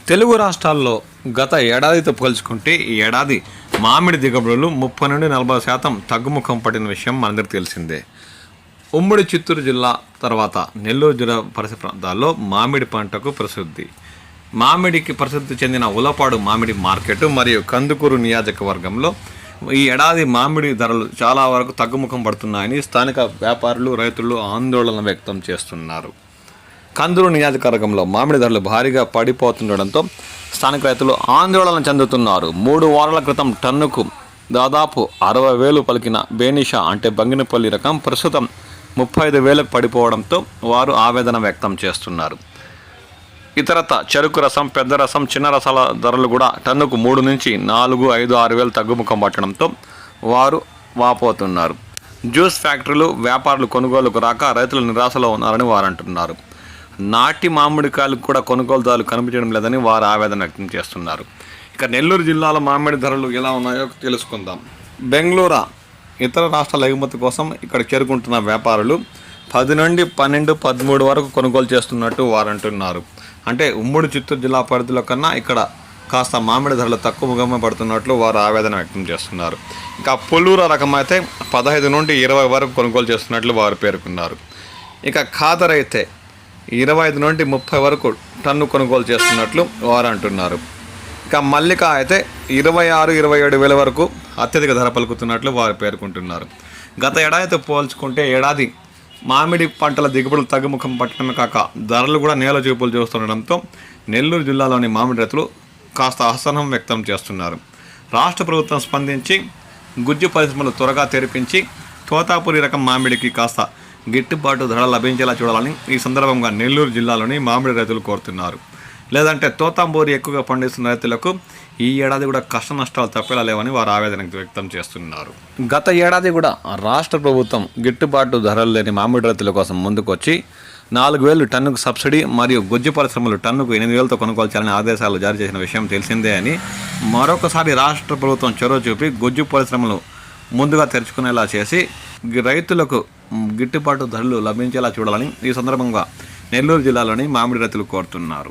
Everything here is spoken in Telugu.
తెలుగు రాష్ట్రాల్లో గత ఏడాదితో పోల్చుకుంటే ఈ ఏడాది మామిడి దిగుబడులు 30 నుండి 40% తగ్గుముఖం పట్టిన విషయం మనందరికీ తెలిసిందే. ఉమ్మడి చిత్తూరు జిల్లా తర్వాత నెల్లూరు జిల్లా పరిసర ప్రాంతాల్లో మామిడి పంటకు ప్రసిద్ధి. మామిడికి ప్రసిద్ధి చెందిన ఉలపాడు మామిడి మార్కెట్ మరియు కందుకూరు నియోజకవర్గంలో ఈ ఏడాది మామిడి ధరలు చాలా వరకు తగ్గుముఖం పడుతున్నాయని స్థానిక వ్యాపారులు, రైతులు ఆందోళన వ్యక్తం చేస్తున్నారు. కందూరు నియోజకవర్గంలో మామిడి ధరలు భారీగా పడిపోతుండడంతో స్థానిక రైతులు ఆందోళన చెందుతున్నారు. 3 వారాల క్రితం టన్నుకు దాదాపు 60,000 పలికిన బేనిషా అంటే బంగినపల్లి రకం ప్రస్తుతం 35,000 పడిపోవడంతో వారు ఆవేదన వ్యక్తం చేస్తున్నారు. ఇతరత చెరుకు రసం, పెద్ద రసం, చిన్న రసాల ధరలు కూడా టన్నుకు 3 నుంచి 4, 5, 6,000 తగ్గుముఖం పట్టడంతో వారు వాపోతున్నారు. జ్యూస్ ఫ్యాక్టరీలు, వ్యాపారులు కొనుగోలుకు రాక రైతులు నిరాశలో ఉన్నారని వారు అంటున్నారు. నాటి మామిడికాయలకు కూడా కొనుగోలుదారులు కనిపించడం లేదని వారు ఆవేదన వ్యక్తం చేస్తున్నారు. ఇక నెల్లూరు జిల్లాలో మామిడి ధరలు ఎలా ఉన్నాయో తెలుసుకుందాం. బెంగళూరు ఇతర రాష్ట్రాల ఎగుమతి కోసం ఇక్కడ చేరుకుంటున్న వ్యాపారులు 10 నుండి 12, 13 వరకు కొనుగోలు చేస్తున్నట్టు వారు అంటున్నారు. అంటే ఉమ్మడి చిత్తూరు జిల్లా పరిధిలో కన్నా ఇక్కడ కాస్త మామిడి ధరలు తక్కువగా పడుతున్నట్లు వారు ఆవేదన వ్యక్తం చేస్తున్నారు. ఇక పుల్లూరు రకం అయితే 15 నుండి 20 వరకు కొనుగోలు చేస్తున్నట్లు వారు పేర్కొన్నారు. ఇక ఖాదర్ అయితే 25 నుండి 30 వరకు టన్ను కొనుగోలు చేస్తున్నట్లు వారు అంటున్నారు. ఇక మల్లిక అయితే 26, 27,000 వరకు అత్యధిక ధర పలుకుతున్నట్లు వారు పేర్కొంటున్నారు. గత ఏడాదితో పోల్చుకుంటే ఏడాది మామిడి పంటల దిగుబడులు తగ్గుముఖం పట్టడమే కాక ధరలు కూడా నేల చూపులు చూస్తుండడంతో నెల్లూరు జిల్లాలోని మామిడి రైతులు కాస్త అసహనం వ్యక్తం చేస్తున్నారు. రాష్ట్ర ప్రభుత్వం స్పందించి గుజ్జు పరిశ్రమలు త్వరగా తెరిపించి తోతాపురి రకం మామిడికి కాస్త గిట్టుబాటు ధర లభించేలా చూడాలని ఈ సందర్భంగా నెల్లూరు జిల్లాలోని మామిడి రైతులు కోరుతున్నారు. లేదంటే తోతాంబూరి ఎక్కువగా పండిస్తున్న రైతులకు ఈ ఏడాది కూడా కష్ట నష్టాలు తప్పేలా లేవని వారు ఆవేదన వ్యక్తం చేస్తున్నారు. గత ఏడాది కూడా రాష్ట్ర ప్రభుత్వం గిట్టుబాటు ధరలు లేని మామిడి రైతుల కోసం ముందుకొచ్చి 4,000 టన్నుకు సబ్సిడీ మరియు గుజ్జు పరిశ్రమలు టన్నుకు 8,000తో కొనుగోలు చేయాలని ఆదేశాలు జారీ చేసిన విషయం తెలిసిందే అని మరొకసారి రాష్ట్ర ప్రభుత్వం చొరవ చూపి గుజ్జు పరిశ్రమలు ముందుగా తెరుచుకునేలా చేసి రైతులకు గిట్టుబాటు ధరలు లభించేలా చూడాలని ఈ సందర్భంగా నెల్లూరు జిల్లాలోని మామిడి రైతులు కోరుతున్నారు.